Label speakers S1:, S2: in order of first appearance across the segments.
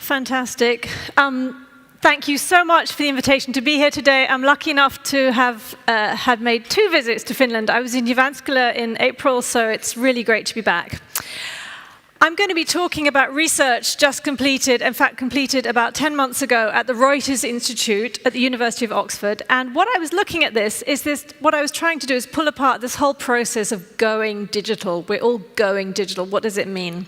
S1: Fantastic. Thank you so much for the invitation to be here today. I'm lucky enough to have had made 2 visits to Finland. I was in Jyväskylä in April, so it's really great to be back. I'm going to be talking about research just completed, in fact completed about 10 months ago at the Reuters Institute at the University of Oxford. And what I was looking at what I was trying to do is pull apart this whole process of going digital. We're all going digital. What does it mean?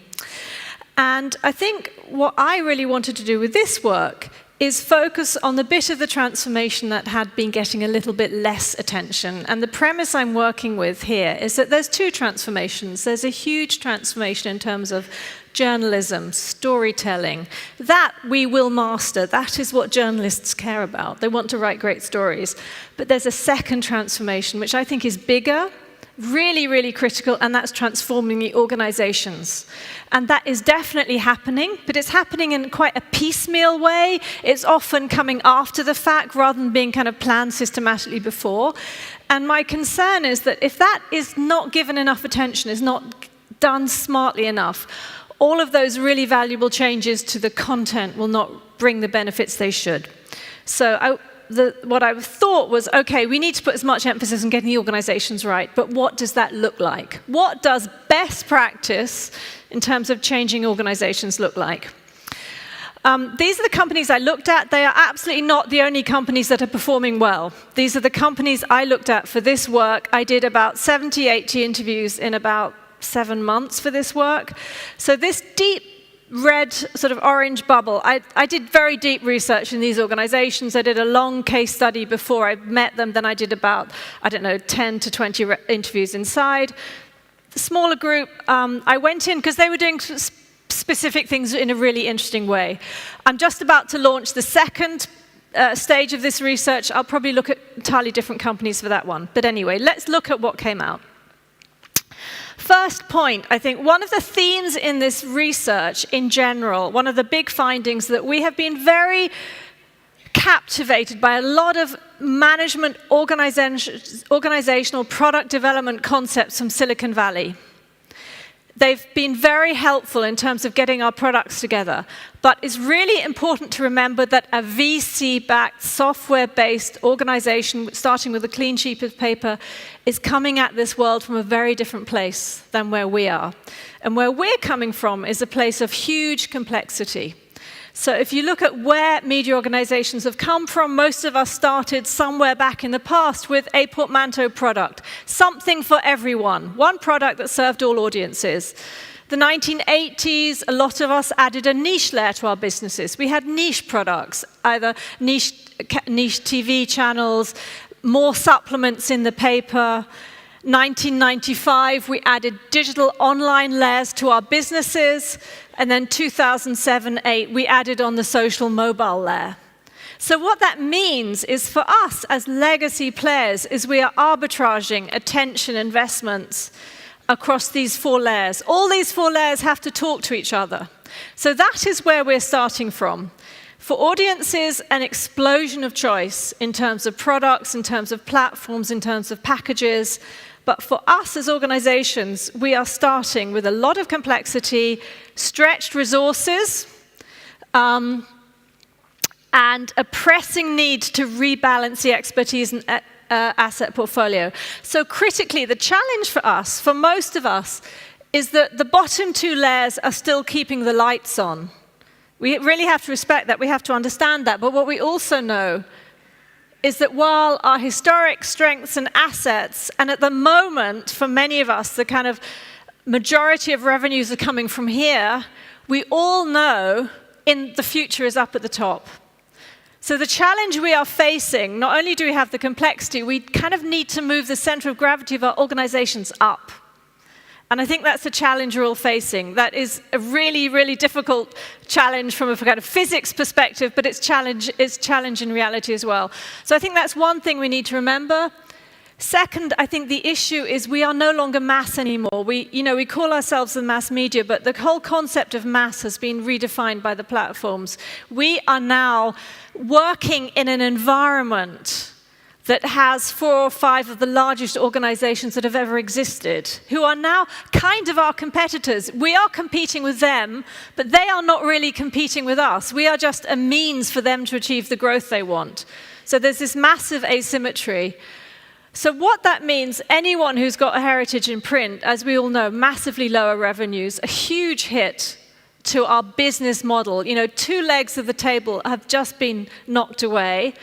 S1: And I think what I really wanted to do with this work is focus on the bit of the transformation that had been getting a little bit less attention. And the premise I'm working with here is that there's 2 transformations. There's a huge transformation in terms of journalism, storytelling. That we will master. That is what journalists care about. They want to write great stories. But there's a second transformation, which I think is bigger, really, really critical, and that's transforming the organizations. And that is definitely happening, but it's happening in quite a piecemeal way. It's often coming after the fact rather than being kind of planned systematically before. And my concern is that if that is not given enough attention, is not done smartly enough, all of those really valuable changes to the content will not bring the benefits they should. So what I thought was, okay, we need to put as much emphasis on getting the organizations right, but what does that look like? What does best practice in terms of changing organizations look like? These are the companies I looked at. They are absolutely not the only companies that are performing well. These are the companies I looked at for this work. I did about 70, 80 interviews in about 7 months for this work. So this deep red sort of orange bubble. I did very deep research in these organizations. I did a long case study before I met them. Then I did about, 10 to 20 interviews inside. The smaller group, I went in because they were doing specific things in a really interesting way. I'm just about to launch the second stage of this research. I'll probably look at entirely different companies for that one. But anyway, let's look at what came out. First point, I think one of the themes in this research in general, one of the big findings that we have been very captivated by a lot of management organizational product development concepts from Silicon Valley. They've been very helpful in terms of getting our products together. But it's really important to remember that a VC-backed, software-based organization, starting with a clean sheet of paper, is coming at this world from a very different place than where we are. And where we're coming from is a place of huge complexity. So if you look at where media organizations have come from, most of us started somewhere back in the past with a portmanteau product, something for everyone, one product that served all audiences. The 1980s, a lot of us added a niche layer to our businesses. We had niche products, either niche TV channels, more supplements in the paper. 1995, we added digital online layers to our businesses. And then 2007-08, we added on the social mobile layer. So what that means is for us as legacy players is we are arbitraging attention investments across these 4 layers. All these 4 layers have to talk to each other. So that is where we're starting from. For audiences, an explosion of choice in terms of products, in terms of platforms, in terms of packages. But for us as organizations, we are starting with a lot of complexity, stretched resources, and a pressing need to rebalance the expertise and asset portfolio. So critically, the challenge for us, for most of us, is that the bottom 2 layers are still keeping the lights on. We really have to respect that. We have to understand that. But what we also know is that while our historic strengths and assets, and at the moment, for many of us, the kind of majority of revenues are coming from here, we all know in the future is up at the top. So the challenge we are facing, not only do we have the complexity, we kind of need to move the center of gravity of our organizations up. And I think that's a challenge we're all facing. That is a really, really difficult challenge from a kind of physics perspective, but it's challenge in reality as well. So I think that's one thing we need to remember. Second, I think the issue is we are no longer mass anymore. We call ourselves the mass media, but the whole concept of mass has been redefined by the platforms. We are now working in an environment that has 4 or 5 of the largest organizations that have ever existed, who are now kind of our competitors. We are competing with them, but they are not really competing with us. We are just a means for them to achieve the growth they want. So there's this massive asymmetry. So what that means, anyone who's got a heritage in print, as we all know, massively lower revenues, a huge hit to our business model. 2 legs of the table have just been knocked away.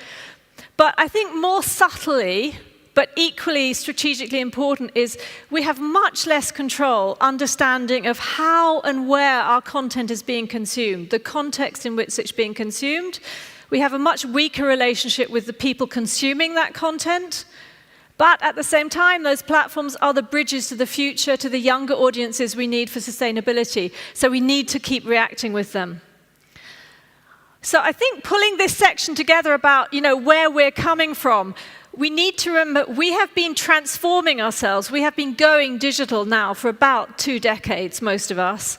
S1: But I think more subtly, but equally strategically important, is we have much less control, understanding of how and where our content is being consumed, the context in which it's being consumed. We have a much weaker relationship with the people consuming that content. But at the same time, those platforms are the bridges to the future, to the younger audiences we need for sustainability. So we need to keep reacting with them. So I think pulling this section together about, where we're coming from, we need to remember we have been transforming ourselves. We have been going digital now for about 2 decades, most of us.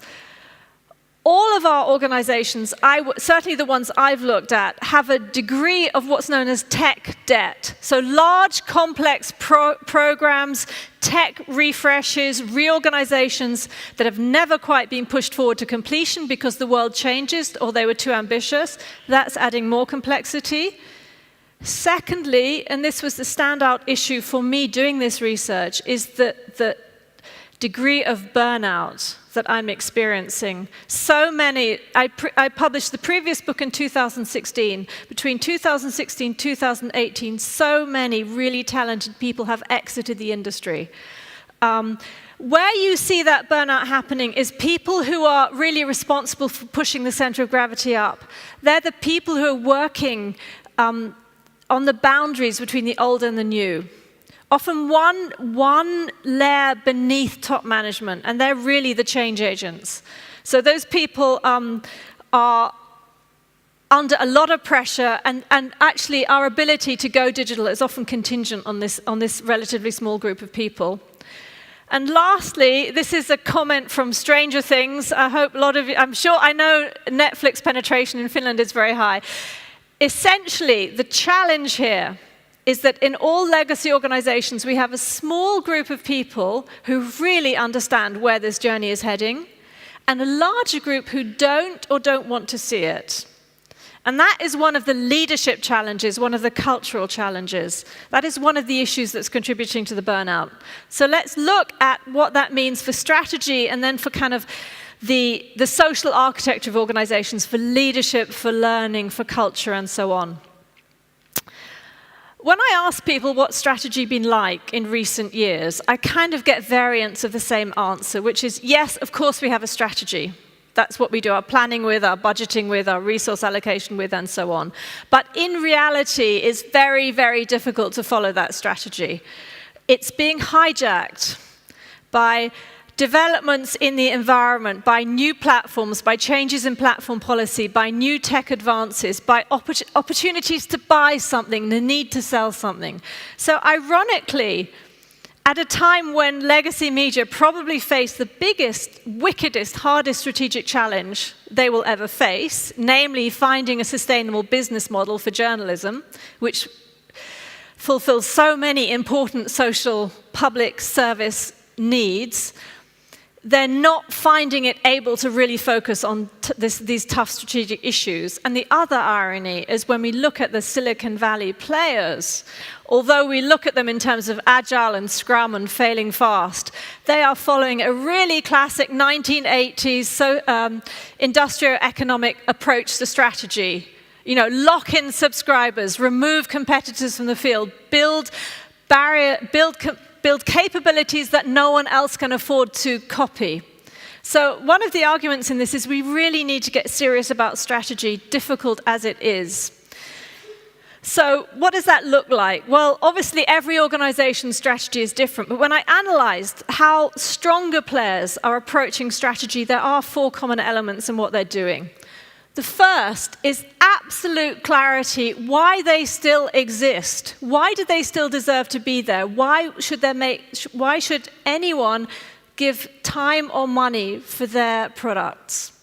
S1: All of our organizations, certainly the ones I've looked at, have a degree of what's known as tech debt. So large, complex programs, tech refreshes, reorganizations that have never quite been pushed forward to completion because the world changes or they were too ambitious. That's adding more complexity. Secondly, and this was the standout issue for me doing this research, is the degree of burnout that I'm experiencing. So many, I published the previous book in 2016. Between 2016 and 2018, so many really talented people have exited the industry. Where you see that burnout happening is people who are really responsible for pushing the center of gravity up. They're the people who are working on the boundaries between the old and the new. Often one layer beneath top management, and they're really the change agents. So those people are under a lot of pressure, and actually our ability to go digital is often contingent on this relatively small group of people. And lastly, this is a comment from Stranger Things. I hope a lot of you, I know Netflix penetration in Finland is very high. Essentially, the challenge here is that in all legacy organizations, we have a small group of people who really understand where this journey is heading, and a larger group who don't or don't want to see it. And that is one of the leadership challenges, one of the cultural challenges. That is one of the issues that's contributing to the burnout. So let's look at what that means for strategy and then for kind of the social architecture of organizations, for leadership, for learning, for culture, and so on. When I ask people what strategy been like in recent years, I kind of get variants of the same answer, which is, yes, of course we have a strategy. That's what we do our planning with, our budgeting with, our resource allocation with, and so on. But in reality, it's very, very difficult to follow that strategy. It's being hijacked by developments in the environment, by new platforms, by changes in platform policy, by new tech advances, by opportunities to buy something, the need to sell something. So ironically, at a time when legacy media probably face the biggest, wickedest, hardest strategic challenge they will ever face, namely finding a sustainable business model for journalism, which fulfills so many important social public service needs, they're not finding it able to really focus on these tough strategic issues. And the other irony is when we look at the Silicon Valley players, although we look at them in terms of agile and scrum and failing fast, they are following a really classic 1980s industrial economic approach to strategy. Lock in subscribers, remove competitors from the field, build capabilities that no one else can afford to copy. So one of the arguments in this is we really need to get serious about strategy, difficult as it is. So what does that look like? Well, obviously every organization's strategy is different, but when I analyzed how stronger players are approaching strategy, there are 4 common elements in what they're doing. The first is absolute clarity why they still exist. Why do they still deserve to be there? Why should anyone give time or money for their products?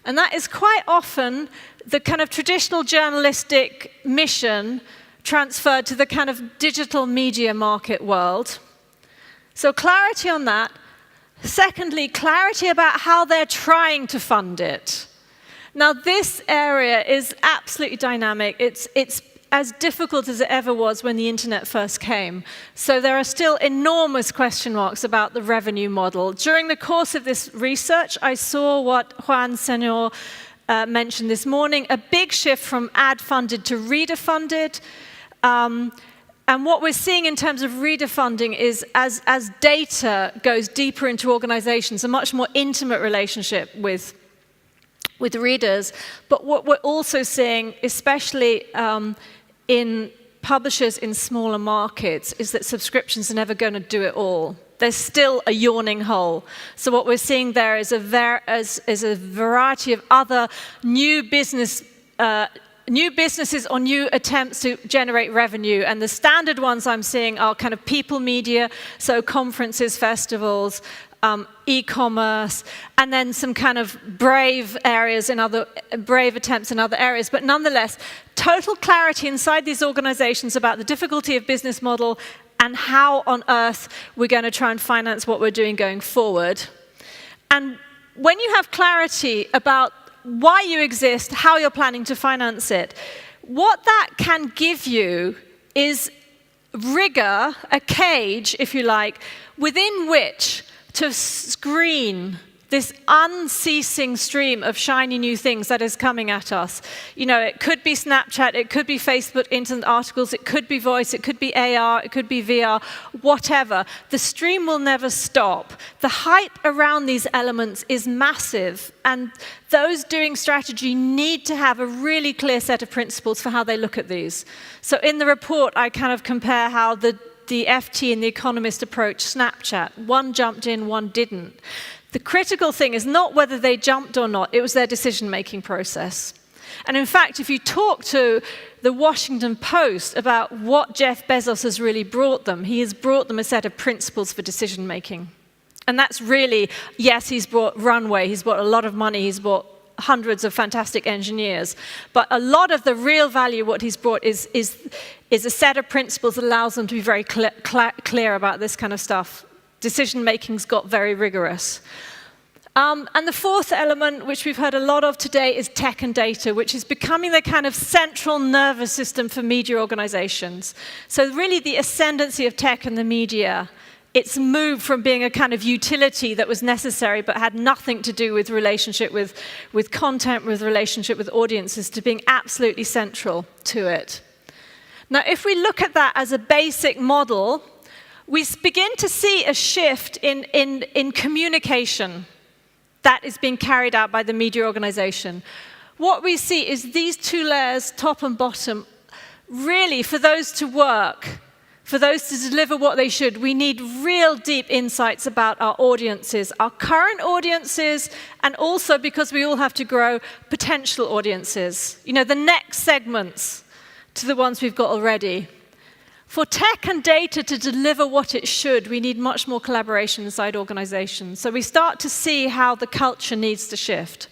S1: And that is quite often the kind of traditional journalistic mission transferred to the kind of digital media market world. So clarity on that. Secondly, clarity about how they're trying to fund it. Now, this area is absolutely dynamic. It's as difficult as it ever was when the internet first came. So there are still enormous question marks about the revenue model. During the course of this research, I saw what Juan Senor mentioned this morning, a big shift from ad-funded to reader-funded. And what we're seeing in terms of reader funding is as data goes deeper into organizations, a much more intimate relationship with readers. But what we're also seeing, especially in publishers in smaller markets, is that subscriptions are never going to do it all. There's still a yawning hole. So what we're seeing there is a variety of other new businesses or new attempts to generate revenue. And the standard ones I'm seeing are kind of people media, so conferences, festivals, e-commerce, and then some kind of brave attempts in other areas. But nonetheless, total clarity inside these organizations about the difficulty of business model and how on earth we're going to try and finance what we're doing going forward. And when you have clarity about why you exist, how you're planning to finance it, what that can give you is rigor, a cage, if you like, within which to screen this unceasing stream of shiny new things that is coming at us. You know, it could be Snapchat, it could be Facebook instant articles, it could be voice, it could be AR, it could be VR, whatever. The stream will never stop. The hype around these elements is massive, and those doing strategy need to have a really clear set of principles for how they look at these. So in the report, I kind of compare how the FT and The Economist approached Snapchat. One jumped in, one didn't. The critical thing is not whether they jumped or not, it was their decision-making process. And in fact, if you talk to the Washington Post about what Jeff Bezos has really brought them, he has brought them a set of principles for decision-making. And that's really, yes, he's brought runway, he's brought a lot of money, he's brought hundreds of fantastic engineers. But a lot of the real value, what he's brought is a set of principles that allows them to be very clear about this kind of stuff. Decision-making's got very rigorous. And the fourth element, which we've heard a lot of today, is tech and data, which is becoming the kind of central nervous system for media organizations. So really the ascendancy of tech and the media, it's moved from being a kind of utility that was necessary but had nothing to do with relationship with content, with relationship with audiences, to being absolutely central to it. Now, if we look at that as a basic model, we begin to see a shift in communication that is being carried out by the media organization. What we see is these two layers, top and bottom, really for those to work, for those to deliver what they should, we need real deep insights about our audiences, our current audiences, and also, because we all have to grow, potential audiences. You know, the next segments to the ones we've got already. For tech and data to deliver what it should, we need much more collaboration inside organizations. So we start to see how the culture needs to shift.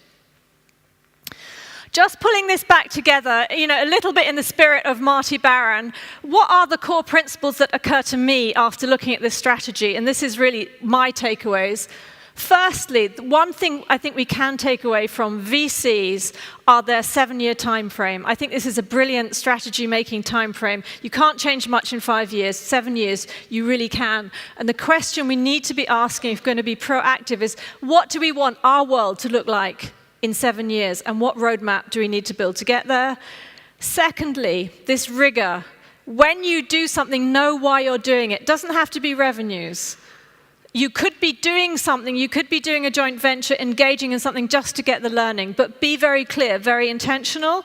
S1: Just pulling this back together, you know, a little bit in the spirit of Marty Baron, what are the core principles that occur to me after looking at this strategy? And this is really my takeaways. Firstly, one thing I think we can take away from VCs are their 7-year time frame. I think this is a brilliant strategy-making time frame. You can't change much in 5 years. 7 years, you really can. And the question we need to be asking, if we're going to be proactive, is what do we want our world to look like in 7 years, and what roadmap do we need to build to get there? Secondly, this rigor. When you do something, know why you're doing it. It doesn't have to be revenues. You could be doing something, you could be doing a joint venture, engaging in something just to get the learning, but be very clear, very intentional.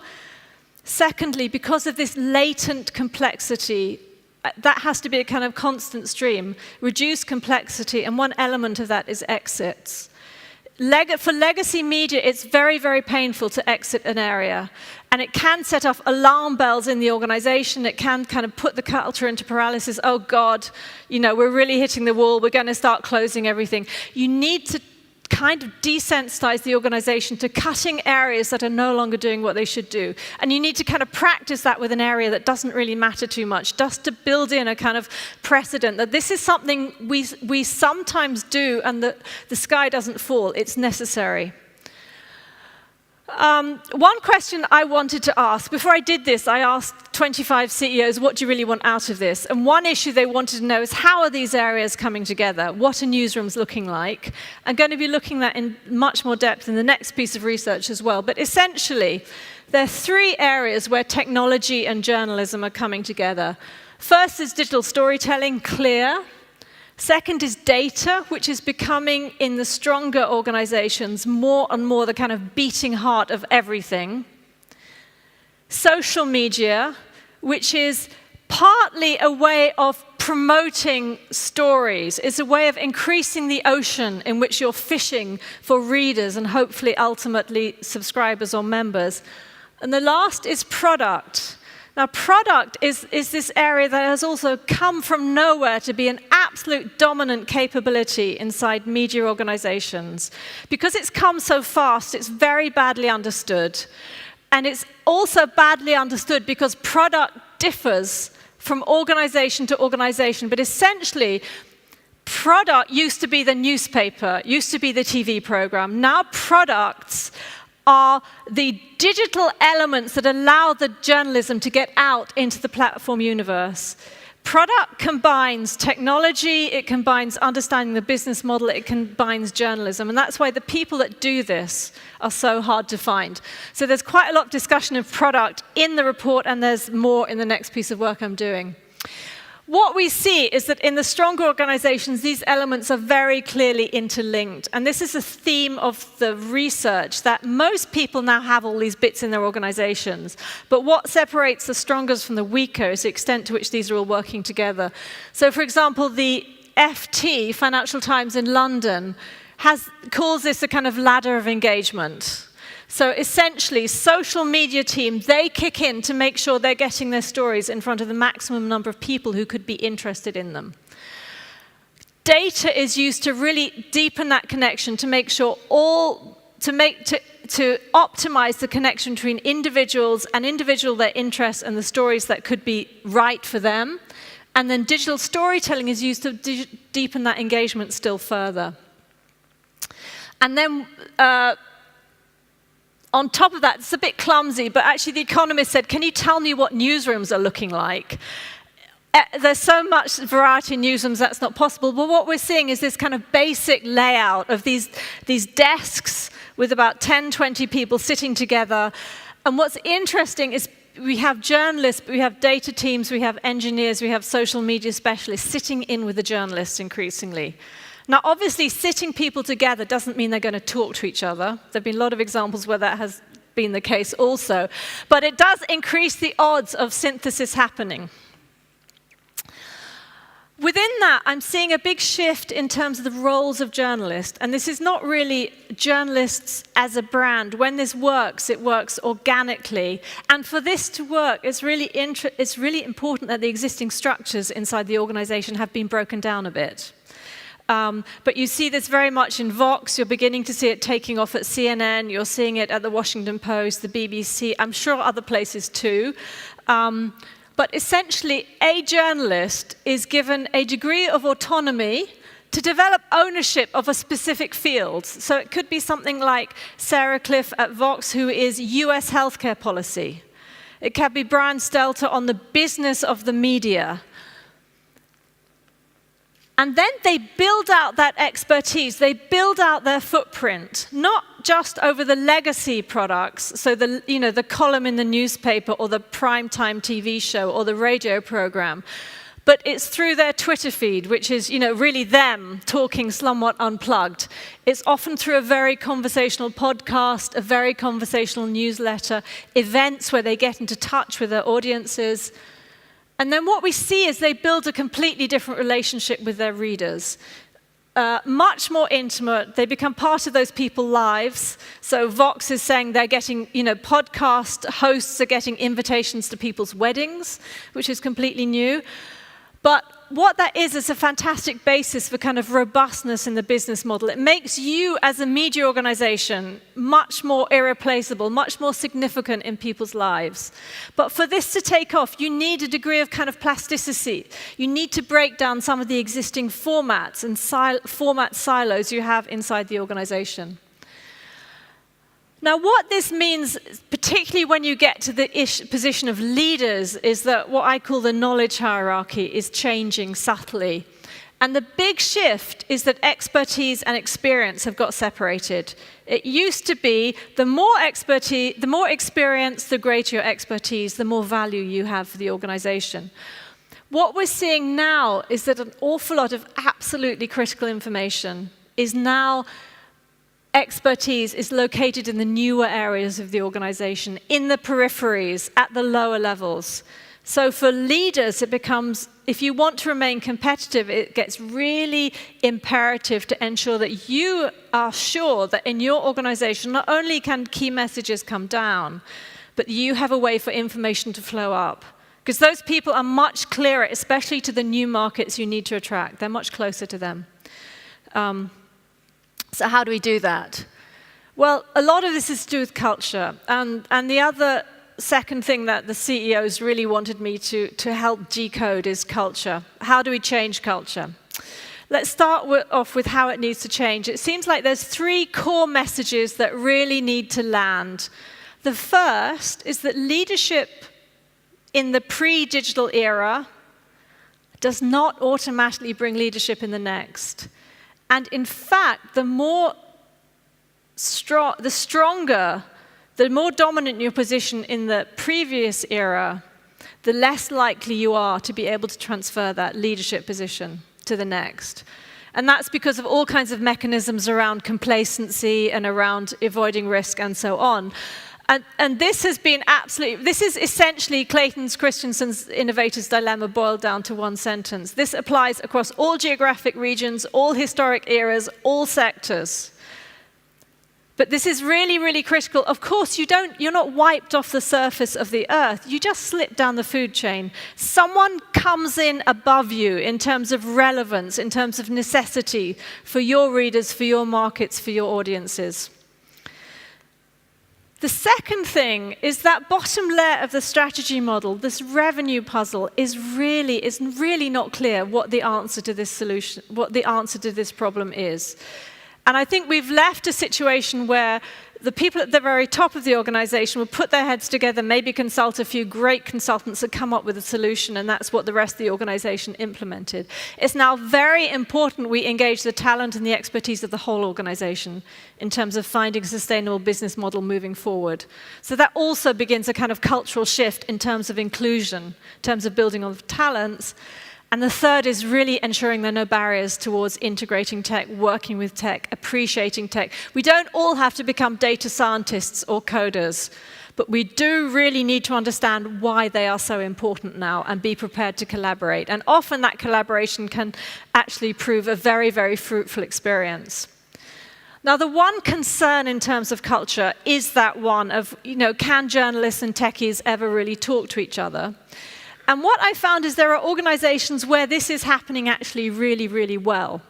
S1: Secondly, because of this latent complexity, that has to be a kind of constant stream. Reduce complexity, and one element of that is exits. For legacy media, it's very, very painful to exit an area. And it can set off alarm bells in the organization. It can kind of put the culture into paralysis. Oh, God, you know, we're really hitting the wall. We're going to start closing everything. You need to kind of desensitize the organization to cutting areas that are no longer doing what they should do. And you need to kind of practice that with an area that doesn't really matter too much, just to build in a kind of precedent that this is something we sometimes do and that the sky doesn't fall, it's necessary. One question I wanted to ask, before I did this, I asked 25 CEOs, what do you really want out of this? And one issue they wanted to know is, how are these areas coming together? What are newsrooms looking like? I'm going to be looking at that in much more depth in the next piece of research as well. But essentially, there are three areas where technology and journalism are coming together. First is digital storytelling, clear. Second is data, which is becoming, in the stronger organizations, more and more the kind of beating heart of everything. Social media, which is partly a way of promoting stories. It's a way of increasing the ocean in which you're fishing for readers and hopefully ultimately subscribers or members. And the last is product. Now, product is this area that has also come from nowhere to be an absolute dominant capability inside media organizations. Because it's come so fast, it's very badly understood. And it's also badly understood because product differs from organization to organization. But essentially, product used to be the newspaper, used to be the TV program. Now products are the digital elements that allow the journalism to get out into the platform universe. Product combines technology, it combines understanding the business model, it combines journalism, and that's why the people that do this are so hard to find. So there's quite a lot of discussion of product in the report, and there's more in the next piece of work I'm doing. What we see is that in the stronger organizations, these elements are very clearly interlinked. And this is a theme of the research, that most people now have all these bits in their organizations. But what separates the strongest from the weaker is the extent to which these are all working together. So, for example, the FT, Financial Times in London, calls this a kind of ladder of engagement. So essentially, social media team, they kick in to make sure they're getting their stories in front of the maximum number of people who could be interested in them. Data is used to really deepen that connection, to make sure to optimize the connection between individuals and their interests and the stories that could be right for them. And then digital storytelling is used to deepen that engagement still further. And then on top of that, it's a bit clumsy, but actually The Economist said, can you tell me what newsrooms are looking like? There's so much variety in newsrooms that's not possible, but what we're seeing is this kind of basic layout of these desks with about 10, 20 people sitting together. And what's interesting is we have journalists, we have data teams, we have engineers, we have social media specialists sitting in with the journalists increasingly. Now, obviously, sitting people together doesn't mean they're going to talk to each other. There have been a lot of examples where that has been the case also. But it does increase the odds of synthesis happening. Within that, I'm seeing a big shift in terms of the roles of journalists. And this is not really journalists as a brand. When this works, it works organically. And for this to work, it's really important that the existing structures inside the organization have been broken down a bit. But you see this very much in Vox. You're beginning to see it taking off at CNN. You're seeing it at the Washington Post, the BBC. I'm sure other places too. But essentially, a journalist is given a degree of autonomy to develop ownership of a specific field. So it could be something like Sarah Cliff at Vox, who is US healthcare policy. It can be Brian Stelter on the business of the media. And then they build out that expertise, they build out their footprint, not just over the legacy products, so the column in the newspaper or the primetime TV show or the radio program, but it's through their Twitter feed, which is really them talking somewhat unplugged. It's often through a very conversational podcast, a very conversational newsletter, events where they get into touch with their audiences. And then what we see is they build a completely different relationship with their readers. Much more intimate. They become part of those people's lives. So Vox is saying they're getting, podcast hosts are getting invitations to people's weddings, which is completely new. But what that is a fantastic basis for kind of robustness in the business model. It makes you as a media organization much more irreplaceable, much more significant in people's lives. But for this to take off, you need a degree of kind of plasticity. You need to break down some of the existing formats and format silos you have inside the organization. Now, what this means, particularly when you get to the position of leaders, is that what I call the knowledge hierarchy is changing subtly. And the big shift is that expertise and experience have got separated. It used to be the more experience, the greater your expertise, the more value you have for the organization. What we're seeing now is that an awful lot of absolutely critical information is now expertise is located in the newer areas of the organization, in the peripheries, at the lower levels. So for leaders, it becomes, if you want to remain competitive, it gets really imperative to ensure that you are sure that in your organization, not only can key messages come down, but you have a way for information to flow up. Because those people are much clearer, especially to the new markets you need to attract. They're much closer to them. So how do we do that? Well, a lot of this is to do with culture. And the other second thing that the CEOs really wanted me to help decode is culture. How do we change culture? Let's start off with how it needs to change. It seems like there's 3 core messages that really need to land. The first is that leadership in the pre-digital era does not automatically bring leadership in the next. And in fact, the more dominant your position in the previous era, the less likely you are to be able to transfer that leadership position to the next. And that's because of all kinds of mechanisms around complacency and around avoiding risk and so on. And this has been this is essentially Clayton Christensen's Innovator's Dilemma boiled down to one sentence. This applies across all geographic regions, all historic eras, all sectors. But this is really, really critical. Of course, you're not wiped off the surface of the earth. You just slip down the food chain. Someone comes in above you in terms of relevance, in terms of necessity for your readers, for your markets, for your audiences. The second thing is that bottom layer of the strategy model, this revenue puzzle, is really not clear what the answer to this solution, what the answer to this problem is. And I think we've left a situation where the people at the very top of the organization will put their heads together, maybe consult a few great consultants that come up with a solution, and that's what the rest of the organization implemented. It's now very important we engage the talent and the expertise of the whole organization in terms of finding a sustainable business model moving forward. So that also begins a kind of cultural shift in terms of inclusion, in terms of building on talents. And the third is really ensuring there are no barriers towards integrating tech, working with tech, appreciating tech. We don't all have to become data scientists or coders, but we do really need to understand why they are so important now and be prepared to collaborate. And often that collaboration can actually prove a very, very fruitful experience. Now, the one concern in terms of culture is that one of, can journalists and techies ever really talk to each other? And what I found is there are organizations where this is happening actually really, really well.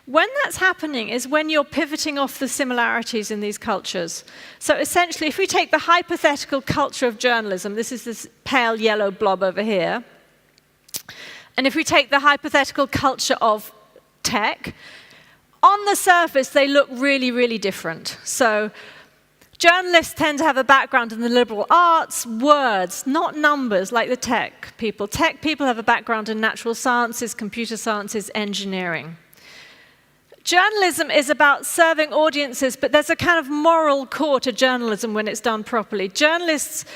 S1: When that's happening is when you're pivoting off the similarities in these cultures. So essentially, if we take the hypothetical culture of journalism, this is this pale yellow blob over here, and if we take the hypothetical culture of tech, on the surface, they look really, really different. So journalists tend to have a background in the liberal arts, words, not numbers, like the tech people. Tech people have a background in natural sciences, computer sciences, engineering. Journalism is about serving audiences, but there's a kind of moral core to journalism when it's done properly. Journalists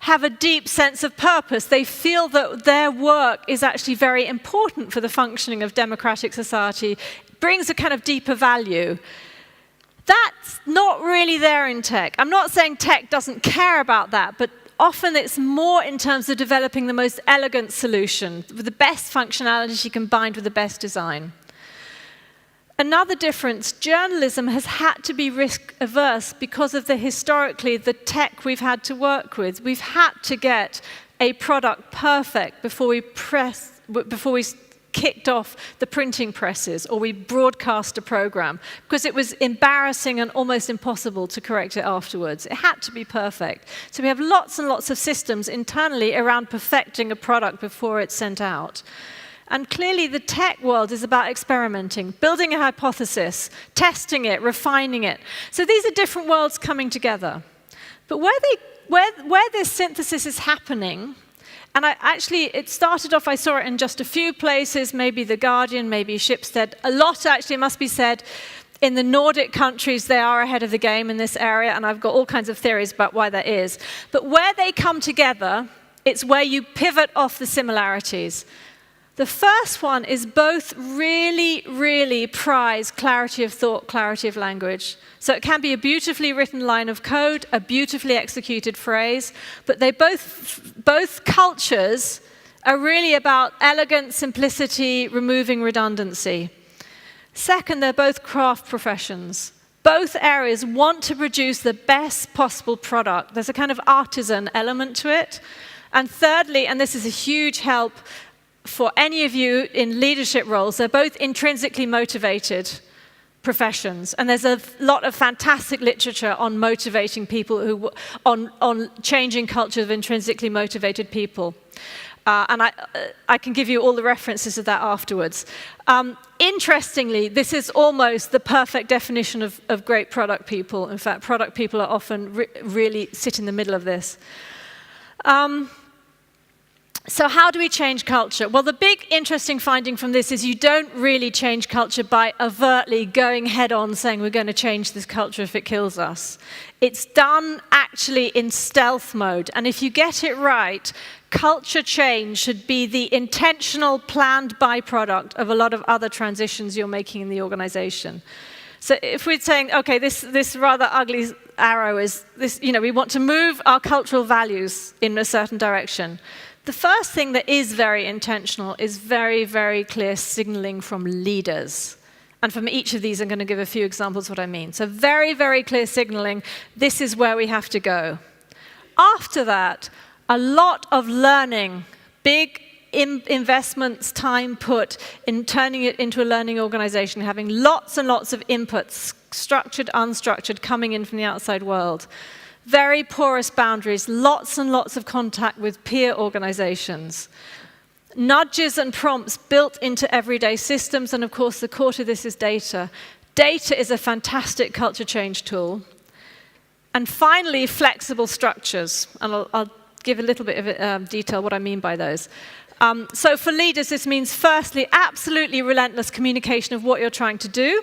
S1: have a deep sense of purpose. They feel that their work is actually very important for the functioning of democratic society. It brings a kind of deeper value. That's not really there in tech. I'm not saying tech doesn't care about that, but often it's more in terms of developing the most elegant solution, with the best functionality combined with the best design. Another difference, journalism has had to be risk averse because of historically the tech we've had to work with. We've had to get a product perfect before we kicked off the printing presses, or we broadcast a program, because it was embarrassing and almost impossible to correct it afterwards. It had to be perfect. So we have lots and lots of systems internally around perfecting a product before it's sent out. And clearly the tech world is about experimenting, building a hypothesis, testing it, refining it. So these are different worlds coming together. But where this synthesis is happening, and it started off, I saw it in just a few places, maybe The Guardian, maybe Schibsted. A lot, actually, must be said, in the Nordic countries, they are ahead of the game in this area, and I've got all kinds of theories about why that is. But where they come together, it's where you pivot off the similarities. The first one is both really, really prize clarity of thought, clarity of language. So it can be a beautifully written line of code, a beautifully executed phrase, but both cultures are really about elegance, simplicity, removing redundancy. Second, they're both craft professions. Both areas want to produce the best possible product. There's a kind of artisan element to it. And thirdly, and this is a huge help for any of you in leadership roles, they're both intrinsically motivated professions. And there's a lot of fantastic literature on motivating people, on changing culture of intrinsically motivated people. And I can give you all the references of that afterwards. Interestingly, this is almost the perfect definition of great product people. In fact, product people are often really sit in the middle of this. So how do we change culture? Well, the big interesting finding from this is you don't really change culture by overtly going head-on saying we're going to change this culture if it kills us. It's done actually in stealth mode. And if you get it right, culture change should be the intentional, planned byproduct of a lot of other transitions you're making in the organization. So if we're saying, okay, this rather ugly arrow is this, we want to move our cultural values in a certain direction. The first thing that is very intentional is very, very clear signaling from leaders. And from each of these, I'm going to give a few examples of what I mean. So very, very clear signaling, this is where we have to go. After that, a lot of learning, big investments, time put in turning it into a learning organization, having lots and lots of inputs, structured, unstructured, coming in from the outside world. Very porous boundaries, lots and lots of contact with peer organizations. Nudges and prompts built into everyday systems, and of course the core to this is data. Data is a fantastic culture change tool. And finally, flexible structures, and I'll give a little bit of detail what I mean by those. So for leaders, this means firstly, absolutely relentless communication of what you're trying to do.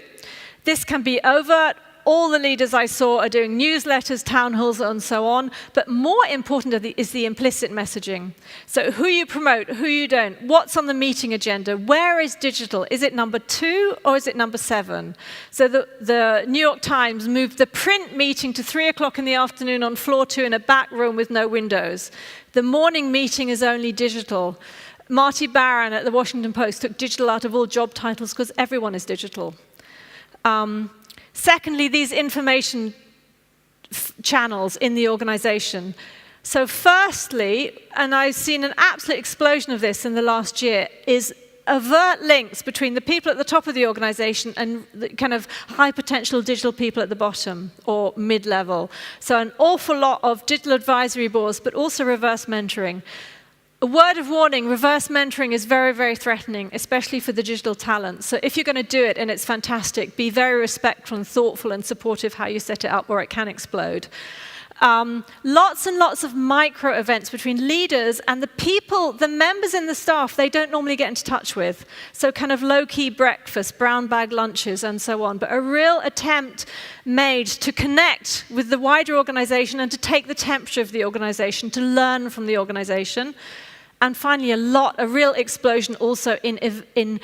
S1: This can be overt. All the leaders I saw are doing newsletters, town halls, and so on. But more important is the implicit messaging. So who you promote, who you don't, what's on the meeting agenda, where is digital? Is it number 2 or is it number 7? So the New York Times moved the print meeting to 3 o'clock in the afternoon on floor 2 in a back room with no windows. The morning meeting is only digital. Marty Baron at the Washington Post took digital out of all job titles because everyone is digital. Secondly, these information channels in the organization. So firstly, and I've seen an absolute explosion of this in the last year, is overt links between the people at the top of the organization and the kind of high potential digital people at the bottom or mid-level. So an awful lot of digital advisory boards, but also reverse mentoring. A word of warning, reverse mentoring is very, very threatening, especially for the digital talent. So if you're going to do it, and it's fantastic, be very respectful and thoughtful and supportive how you set it up, or it can explode. Lots and lots of micro events between leaders and the people, the members in the staff they don't normally get into touch with. So kind of low-key breakfast, brown bag lunches, and so on. But a real attempt made to connect with the wider organization and to take the temperature of the organization, to learn from the organization. And finally, a real explosion also in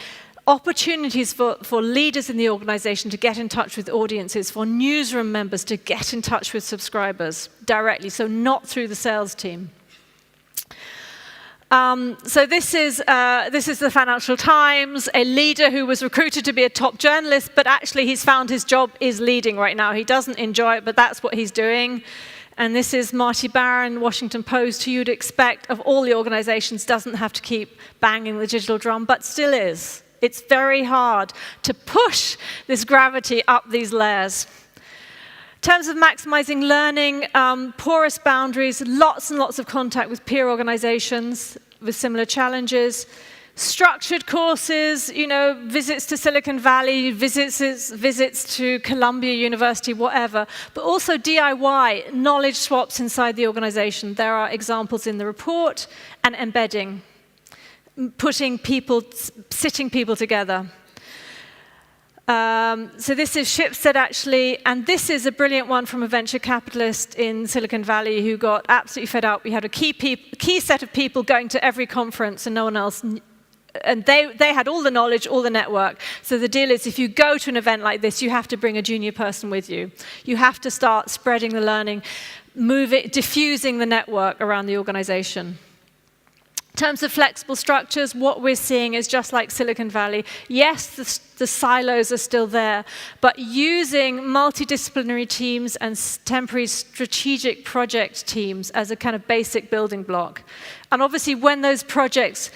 S1: opportunities for leaders in the organization to get in touch with audiences, for newsroom members to get in touch with subscribers directly, so not through the sales team. So this is the Financial Times, a leader who was recruited to be a top journalist, but actually he's found his job is leading right now. He doesn't enjoy it, but that's what he's doing. And this is Marty Baron, Washington Post, who you'd expect of all the organizations doesn't have to keep banging the digital drum, but still is. It's very hard to push this gravity up these layers. In terms of maximizing learning, porous boundaries, lots and lots of contact with peer organizations with similar challenges. Structured courses, visits to Silicon Valley, visits to Columbia University, whatever, but also DIY, knowledge swaps inside the organization. There are examples in the report, and embedding, sitting people together. So this is Schibsted, actually, and this is a brilliant one from a venture capitalist in Silicon Valley who got absolutely fed up. We had a key set of people going to every conference and no one else. And they had all the knowledge, all the network. So the deal is, if you go to an event like this, you have to bring a junior person with you. You have to start spreading the learning, diffusing the network around the organization. In terms of flexible structures, what we're seeing is just like Silicon Valley. Yes, the silos are still there, but using multidisciplinary teams and temporary strategic project teams as a kind of basic building block. And obviously, when those projects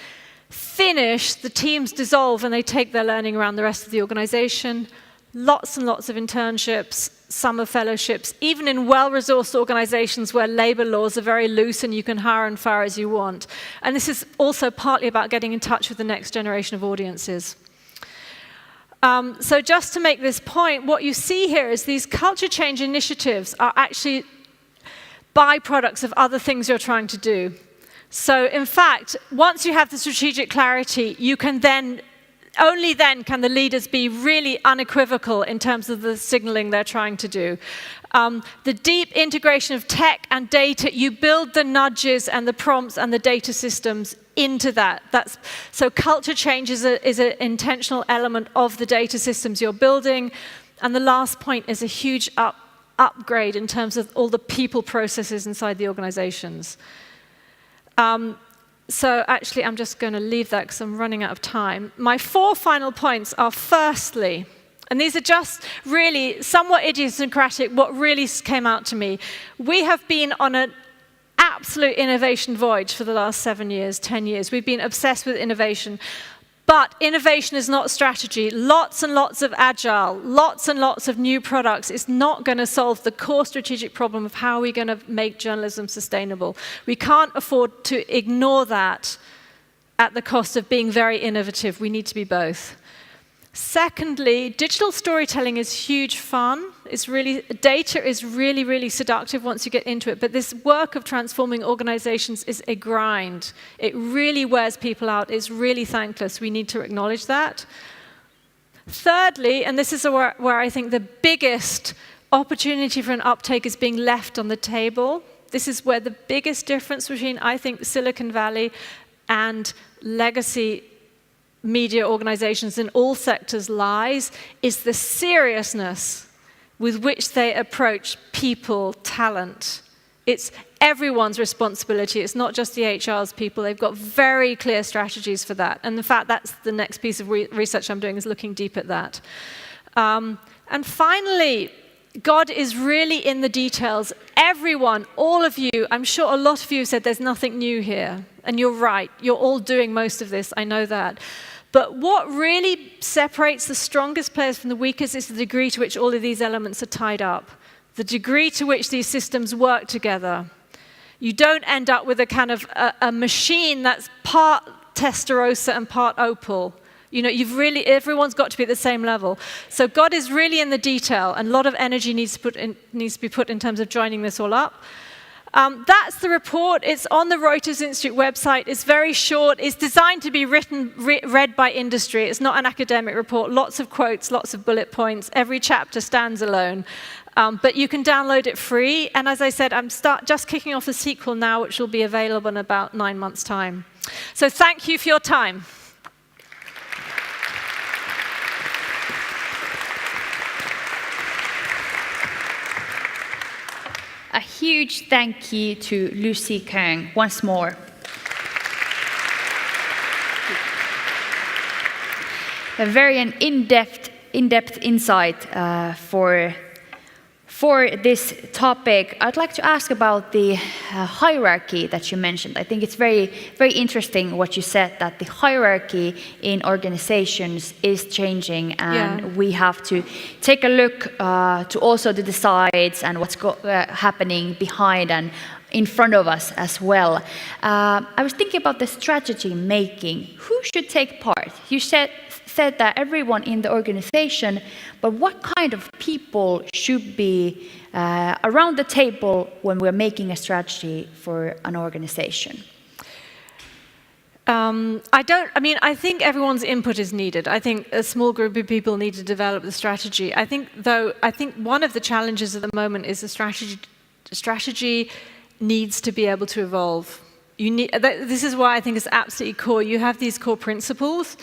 S1: finish, the teams dissolve and they take their learning around the rest of the organization. Lots and lots of internships, summer fellowships, even in well-resourced organizations where labor laws are very loose and you can hire and fire as you want. And this is also partly about getting in touch with the next generation of audiences. So just to make this point, what you see here is these culture change initiatives are actually byproducts of other things you're trying to do. So, in fact, once you have the strategic clarity, only then can the leaders be really unequivocal in terms of the signaling they're trying to do. The deep integration of tech and data, you build the nudges and the prompts and the data systems into that. So culture change is an intentional element of the data systems you're building. And the last point is a huge upgrade in terms of all the people processes inside the organizations. So actually, I'm just going to leave that because I'm running out of time. My 4 final points are, firstly, and these are just really somewhat idiosyncratic, what really came out to me. We have been on an absolute innovation voyage for the last 7 years, 10 years. We've been obsessed with innovation. But innovation is not strategy. Lots and lots of agile, lots and lots of new products is not going to solve the core strategic problem of how we're going to make journalism sustainable. We can't afford to ignore that at the cost of being very innovative. We need to be both. Secondly, digital storytelling is huge fun. Data is really, really seductive once you get into it. But this work of transforming organizations is a grind. It really wears people out. It's really thankless. We need to acknowledge that. Thirdly, and this is where I think the biggest opportunity for an uptake is being left on the table. This is where the biggest difference between, I think, Silicon Valley and legacy media organizations in all sectors lies, is the seriousness with which they approach people, talent. It's everyone's responsibility. It's not just the HR's people. They've got very clear strategies for that. And in fact, that's the next piece of research I'm doing, is looking deep at that. And finally, God is really in the details. Everyone, all of you, I'm sure a lot of you said there's nothing new here. And you're right. You're all doing most of this. I know that. But what really separates the strongest players from the weakest is the degree to which all of these elements are tied up, the degree to which these systems work together. You don't end up with a kind of a machine that's part Testarossa and part Opal. Everyone's got to be at the same level. So God is really in the detail, and a lot of energy needs to be put in terms of joining this all up. That's the report. It's on the Reuters Institute website. It's very short. It's designed to be read by industry. It's not an academic report. Lots of quotes, lots of bullet points. Every chapter stands alone. But you can download it free. And as I said, I'm just kicking off a sequel now, which will be available in about 9 months' time. So thank you for your time.
S2: A huge thank you to Lucy Kueng once more. A very in-depth insight for For this topic, I'd like to ask about the hierarchy that you mentioned. I think it's very, very interesting what you said, that the hierarchy in organizations is changing, and we have to take a look to also the sides and what's happening behind and in front of us as well. I was thinking about the strategy making. Who should take part? You said that everyone in the organization, but what kind of people should be around the table when we're making a strategy for an organization?
S1: I think everyone's input is needed. I think a small group of people need to develop the strategy. I think one of the challenges at the moment is the strategy needs to be able to evolve. This is why I think it's absolutely core. You have these core principles,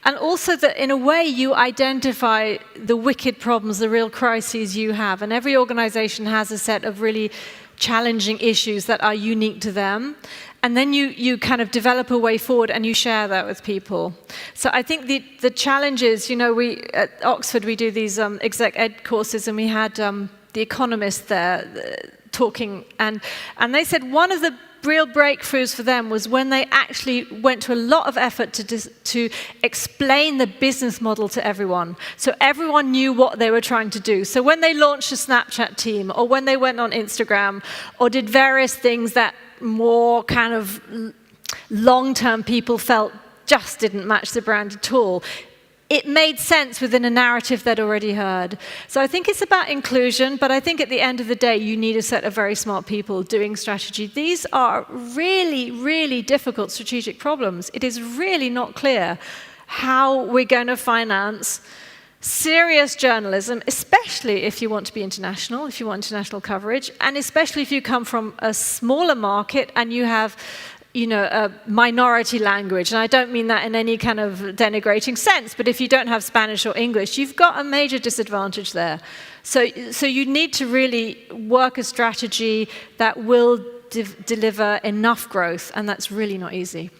S1: and also that in a way you identify the wicked problems, the real crises you have, and every organization has a set of really challenging issues that are unique to them. And then you kind of develop a way forward and you share that with people. So I think the challenge is, we at Oxford, we do these exec ed courses, and we had the economist there talking, and they said one of the real breakthroughs for them was when they actually went to a lot of effort to explain the business model to everyone. So everyone knew what they were trying to do. So when they launched a Snapchat team, or when they went on Instagram, or did various things that more kind of long-term people felt just didn't match the brand at all, it made sense within a narrative they'd already heard. So I think it's about inclusion, but I think at the end of the day, you need a set of very smart people doing strategy. These are really, really difficult strategic problems. It is really not clear how we're going to finance serious journalism, especially if you want to be international, if you want international coverage, and especially if you come from a smaller market and you have a minority language. And I don't mean that in any kind of denigrating sense, but if you don't have Spanish or English, you've got a major disadvantage there. So you need to really work a strategy that will deliver enough growth, and that's really not easy.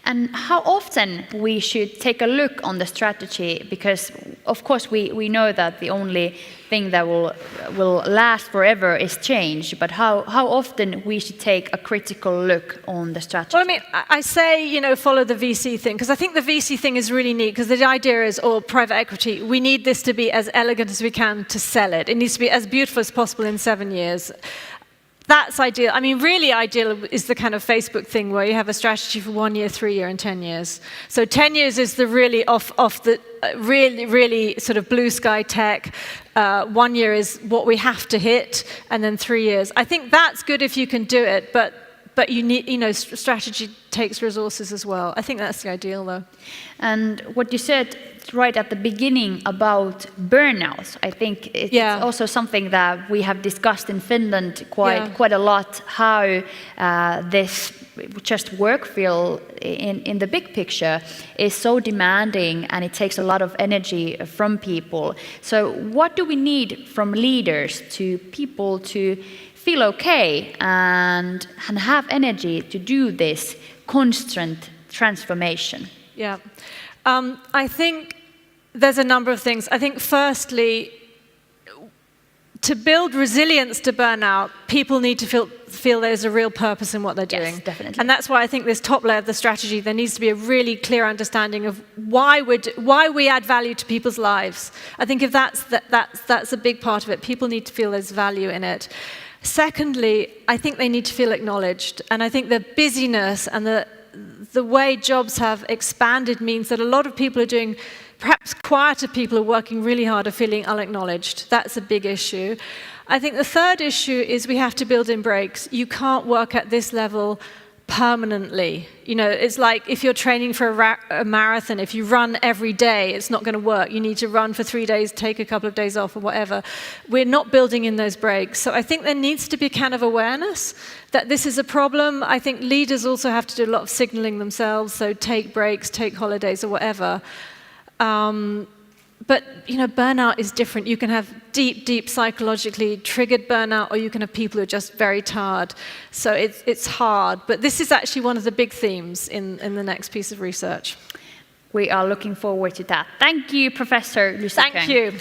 S2: And how often we should take a look on the strategy, because of course we know that the only thing that will last forever is change, but how often we should take a critical look on the strategy?
S1: Well, I say, follow the VC thing, because I think the VC thing is really neat, because the idea is, private equity, we need this to be as elegant as we can to sell it. It needs to be as beautiful as possible in 7 years. That's ideal. Really ideal is the kind of Facebook thing where you have a strategy for 1 year, 3 year, and 10 years. So 10 years is the really off the really sort of blue sky tech. 1 year is what we have to hit, and then 3 years. I think that's good if you can do it, but you need, strategy takes resources as well. I think that's the ideal, though.
S2: And what you said right at the beginning about burnout, I think it's also something that we have discussed in Finland quite a lot, how this just work field in the big picture is so demanding, and it takes a lot of energy from people. So what do we need from leaders to people to feel okay and have energy to do this constant transformation?
S1: Yeah, I think there's a number of things. I think firstly, to build resilience to burnout, people need to feel there's a real purpose in what they're doing.
S2: Yes, definitely.
S1: And that's why I think this top layer of the strategy, there needs to be a really clear understanding of why we add value to people's lives. I think if that's a big part of it. People need to feel there's value in it. Secondly, I think they need to feel acknowledged. And I think the busyness and the way jobs have expanded means that a lot of people are doing, perhaps quieter people are working really hard, are feeling unacknowledged. That's a big issue. I think the third issue is we have to build in breaks. You can't work at this level permanently. It's like if you're training for a marathon, if you run every day, it's not going to work. You need to run for 3 days, take a couple of days off or whatever. We're not building in those breaks. So I think there needs to be kind of awareness that this is a problem. I think leaders also have to do a lot of signaling themselves, so take breaks, take holidays or whatever. But burnout is different. You can have deep psychologically triggered burnout, or you can have people who are just very tired. So it's hard. But this is actually one of the big themes in the next piece of research.
S2: We are looking forward to that. Thank you, Professor Lucy Kueng.
S1: Thank you.